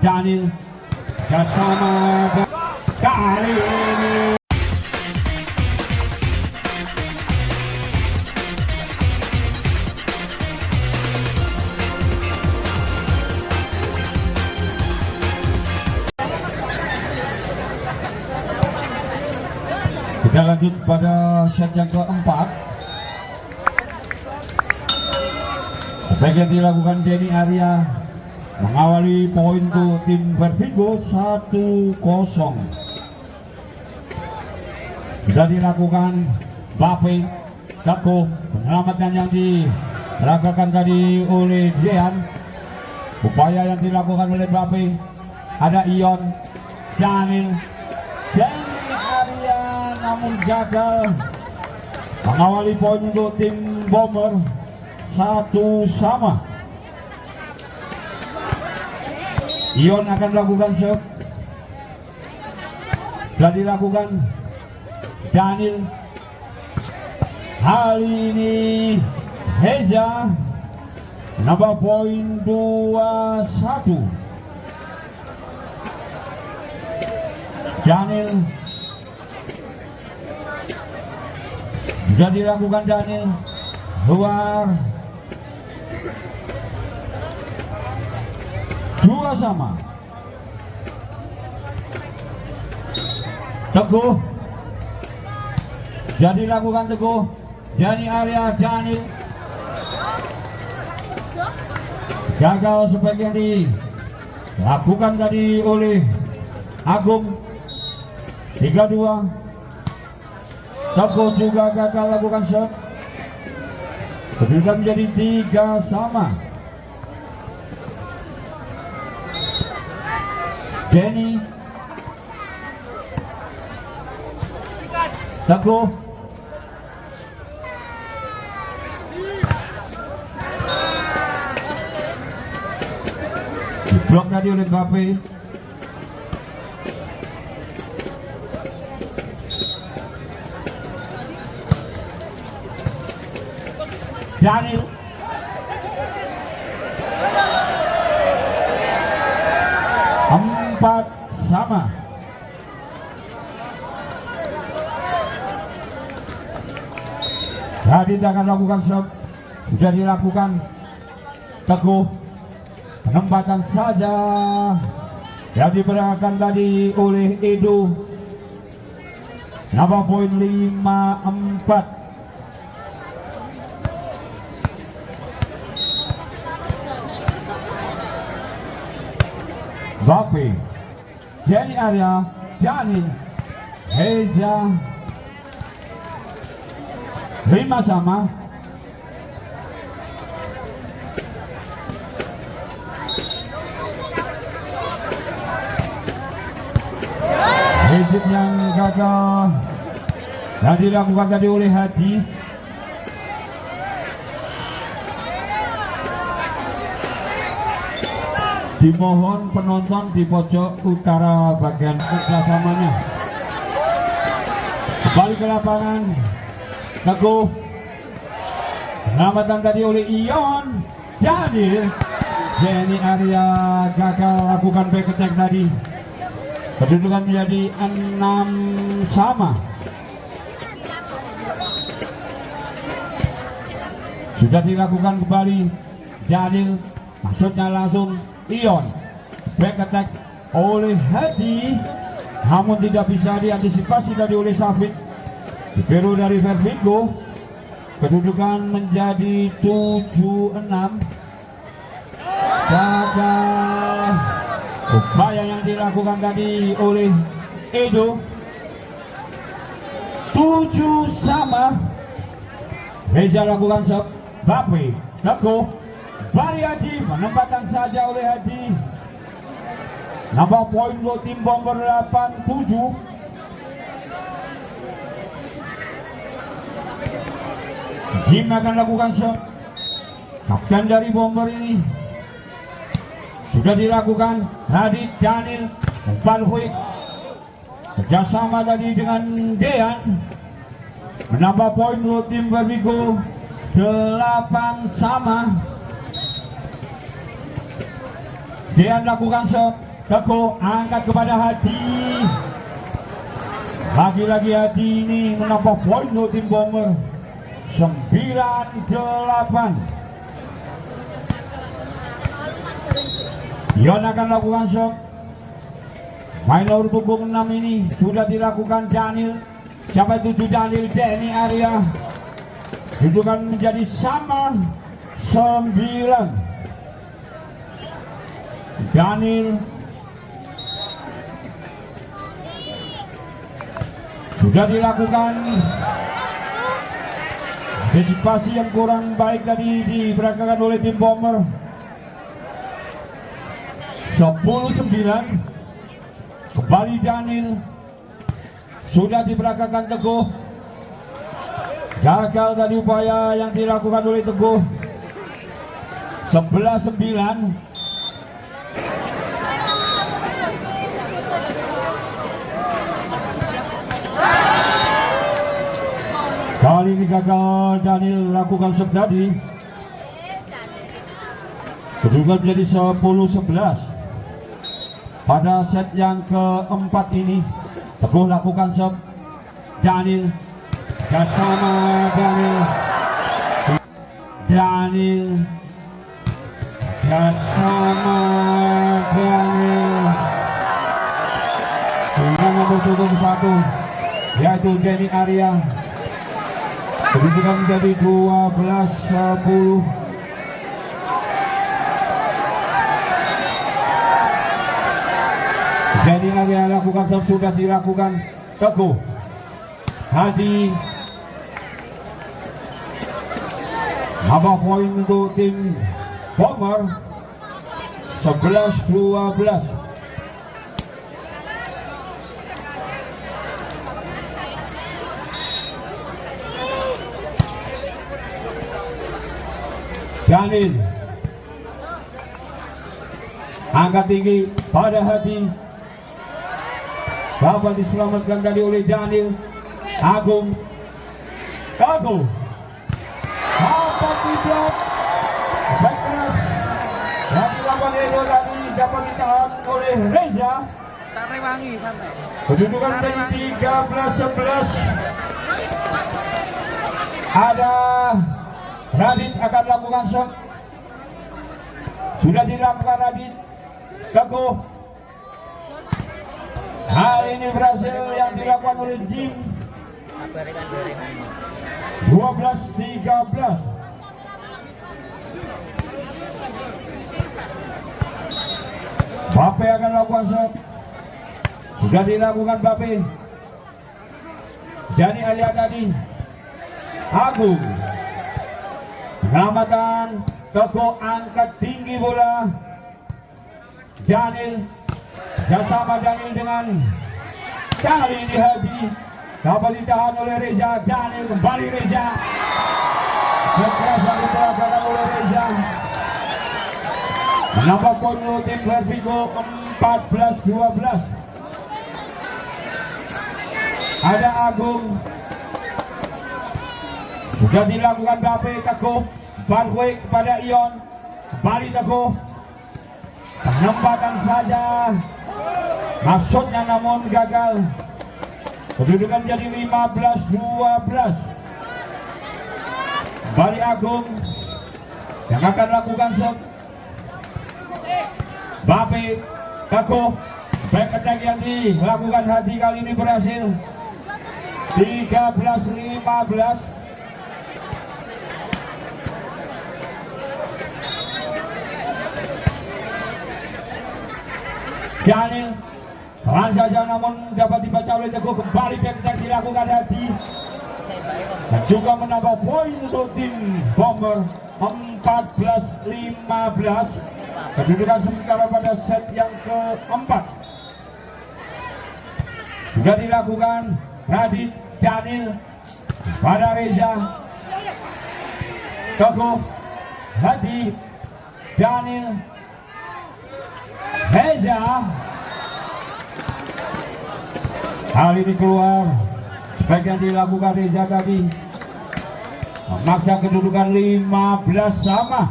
Daniel bersama kali ini. Kita lanjut pada set yang keempat. Sebagian dilakukan Denny Arya mengawali poin untuk tim Vertigo 1-0. Sudah dilakukan Bape Dako, penyelamatan yang dilakukan tadi oleh Jehan. Upaya yang dilakukan oleh Bape, ada Ion, Daniel, Denny Arya namun gagal mengawali poin untuk tim Bomber 1-1. Ion akan melakukan shot. Sudah dilakukan Daniel. Kali ini Heza nambah poin 2-1. Daniel. Sudah dilakukan Daniel. Luar. 2-2. Teguh. Jadi lakukan Teguh. Denny Arya Daniel. Gagal sebagian dilakukan tadi oleh Agung. 3-2. Teguh juga gagal lakukan shot. Kedudukan menjadi 3-3. Denny Teguh diblok tadi oleh Bape. Daniel empat sama. Tadi akan lakukan shot. Sudah dilakukan Teguh. Penempatan saja yang diberikan tadi oleh Edo. Nambah poin 5-4. Bape, Denny Arya, Daniel, Heza, 5-5. Hezit yang gagal dan dilakukan tadi oleh Hadi. Dimohon penonton di pojok utara bagian kerjasamanya kembali ke lapangan. Teguh. Penyelamatan tadi oleh Ion. Daniel. Denny Arya gagal lakukan back attack tadi. Kedudukan menjadi 6-sama. Sudah dilakukan kembali Daniel. Maksudnya langsung Ion. Back attack oleh Hadi, namun tidak bisa diantisipasi tadi oleh Safit. Diperu dari Vertigo. Kedudukan menjadi 7-6. Gagal upaya yang dilakukan tadi oleh Edo. 7-sama. Reza lakukan shot. Bape Teguh. Bari Hadi, penempatan saja oleh Hadi. Nambah poin untuk tim Bomber 8-7. Jim akan lakukan shot. Kapten dari Bomber ini sudah dilakukan. Hadi, Daniel, Balhoik kerjasama tadi dengan Dean menambah poin untuk tim Vertigo 8-sama. Dean lakukan shot. Teguh angkat kepada Hadi. Lagi-lagi Hadi ini menambah poin untuk tim Bomber. 9-8. Yon akan lakukan shot. Main nomor punggung 6 ini sudah dilakukan Daniel. Siapa itu Daniel? Denny Arya. Itu kan menjadi sama 9. Daniel sudah dilakukan. Antisipasi yang kurang baik tadi diperagakan oleh tim Bomber. 10-9. Kembali Daniel. Sudah diperagakan Teguh. Gagal tadi upaya yang dilakukan oleh Teguh. 11-9. Kali ini gagal Daniel lakukan shot tadi. Kedudukan menjadi 10-11. Pada set yang keempat ini Teguh lakukan shot. Daniel bersama Daniel bersama Daniel dengan nomor 1 yaitu Denny Arya. Kedudukan menjadi 12-10. Denny Arya lakukan shot, sudah dilakukan Teguh. Hadi. Nambah poin untuk tim Bomber. 11-12. Daniel angkat tinggi pada Hadi. Dapat diselamatkan tadi oleh Daniel. Agung. Dapat diblok. Backpass yang dilakukan Edo tadi dapat ditahan oleh Reza. Tarewangi santai. Kedudukan menjadi 13-11. Ada Radit akan lakukan shot. Sudah dilakukan Radit. Teguh. Hal ini berhasil yang dilakukan oleh Jim. 12-13. Bape akan lakukan shot. Sudah dilakukan Bape. Denny Arya tadi. Agung. Penyelamatan. Teguh angkat tinggi bola. Daniel. Bersama Daniel dengan kali ini Hadi. Dapat ditahan oleh Reza. Daniel kembali Reza. Kekerasan diperagakan oleh Reza. Menambah poin untuk tim Vertigo 14-12. Ada Agung. Sudah dilakukan Bape. Teguh. Barwe kepada Ion. Kembali Teguh. Penempatan saja. Maksudnya namun gagal. Kedudukan menjadi 15-12. Kembali Agung yang akan lakukan shot. Bape. Teguh. Back attack yang dilakukan Hadi kali ini berhasil. 13-15. Daniel pelan saja namun dapat dibaca oleh Teguh. Kembali back attack dilakukan Hadi dan juga menambah poin untuk tim Bomber 14-15. Kedudukan sementara pada set yang keempat sudah dilakukan Radit. Daniel pada Reza. Teguh. Hadi. Daniel. Reza. Hal ini keluar. Sebagian dilakukan Reza tadi. Memaksa kedudukan 15 sama.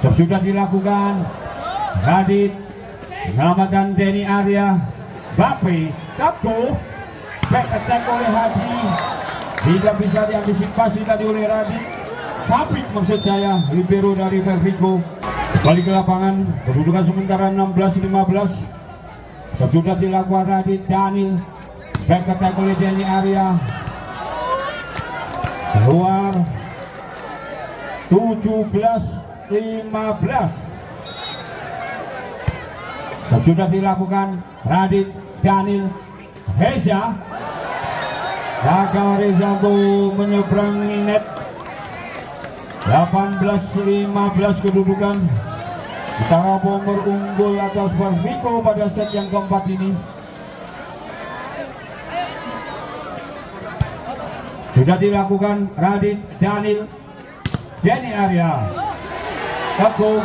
Sudah dilakukan Radit menyelamatkan Denny Arya. Bape Kapko, back attack oleh Haji, tidak bisa diantisipasi tadi oleh Radit. Sapik maksud saya, libero dari Vervico. Balik ke lapangan, kedudukan sementara 16-15. Sudah dilakukan Radit. Daniel, back attack oleh Denny Arya, keluar 17-15. Sudah dilakukan Radit. Daniel, Reza, gagal Reza menyeberangi net. 18-15 kedudukan. Utara Bomber unggul atas Vervico pada set yang keempat ini. Sudah dilakukan Radit. Daniel, Denny Arya, Kapko,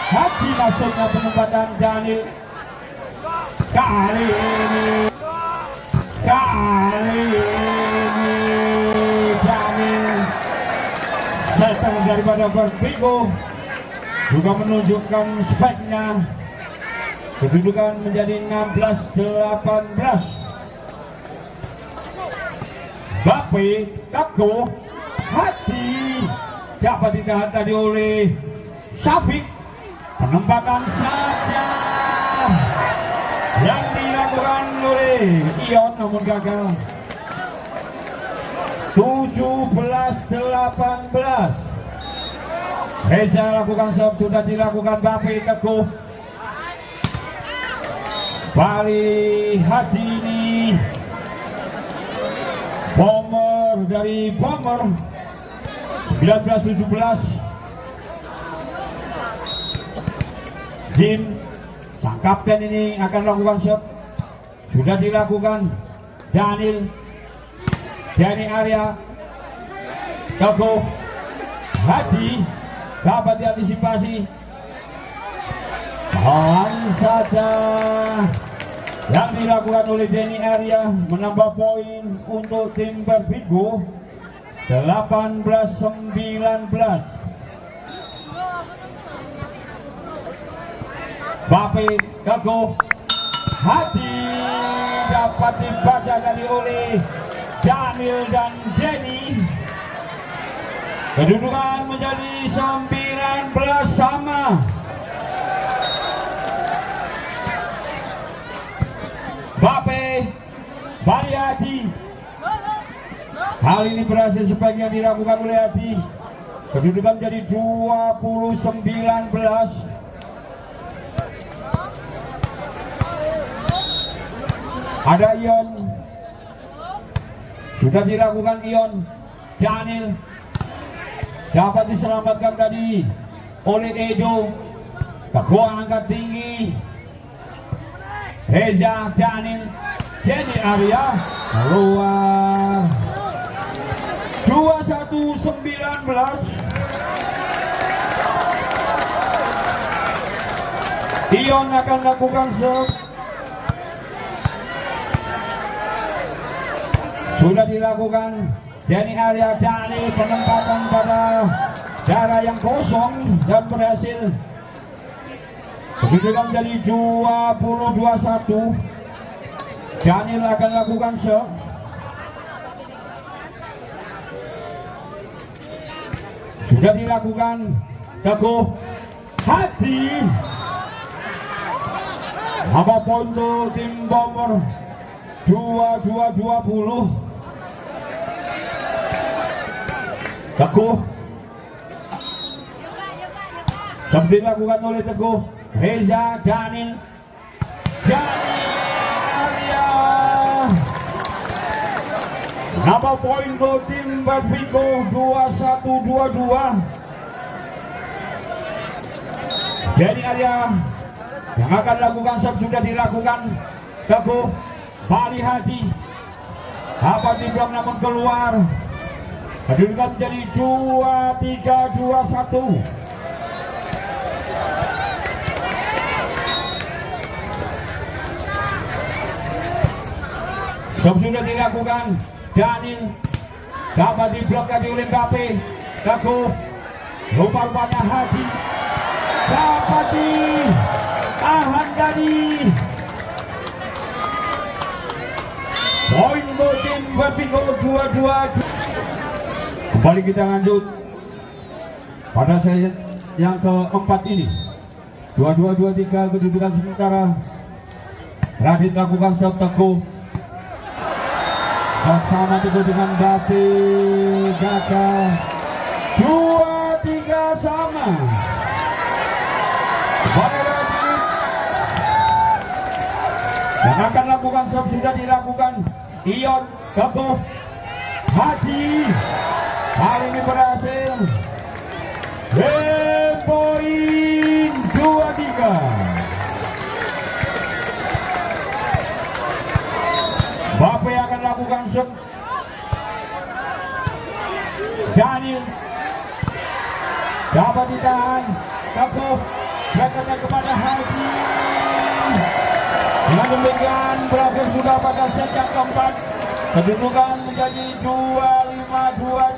Haji masuknya penempatan Daniel. Kali ini Daniel setting daripada Vervico juga menunjukkan speknya. Kedudukan menjadi 16-18. Bape Kapko, Haji dapat ditahan tadi oleh Syafiq. Penempatan saja yang dilakukan oleh Ion namun gagal. 17-18. Reza lakukan serve, sudah dilakukan Bape Kapko. Bali Haji ini Bomber dari Bomber. 19-17. Jim, sang kapten ini akan melakukan shot. Sudah dilakukan Daniel, Denny Arya, Kapko, Haji dapat diantisipasi. Tahan saja yang dilakukan oleh Denny Arya menambah poin untuk tim Vervico. 18-19. Bape Kapko, Haji dapat dibaca tadi oleh Daniel dan Denny. Kedudukan menjadi 19 sama. Bape Bali Haji. Hal ini berhasil sebagian dilakukan oleh Haji. Kedudukan menjadi 20-19. Ada Ion, sudah dilakukan Ion. Daniel dapat diselamatkan tadi oleh Edo. Kapko angkat tinggi. Reza, Daniel, Denny Arya keluar. 21-19. Ion akan lakukan serve. Sudah dilakukan Denny Arya. Daniel penempatan pada darah yang kosong dan berhasil. Kedudukan menjadi 20-21. Daniel akan lakukan serve. Sudah dilakukan Kapko, Haji. Apa poin untuk tim Bomber? 22-20. Kapko seperti dilakukan oleh Teguh. Reza, Daniel, Arya. Nama poin untuk tim Vervico 21-22. Denny Arya yang akan lakukan serve sudah dilakukan. Teguh Bali Haji dapat diblok namun keluar. Kedudukan menjadi 23-21. Sudah dilakukan. Daniel dapat diblok tadi oleh Bape. Kapko, rupa-rupanya Haji dapat di menjadi poin buat tim Vertigo 22. Kembali kita lanjut pada set yang keempat ini. 22-23 kedudukan sementara. Radit lakukan shot teguh bersama teguh dengan David Gaka. 2-3 sama. Kembali Radit yang akan lakukan shot sudah dilakukan. Ion teguh Haji kali ini berhasil. Poin 2-3. Bape akan lakukan shot. Daniel dapat ditahan. Teguh belakangnya kepada Haji. Dengan demikian berhasil sudah pada set yang keempat. Kedudukan menjadi 25-2.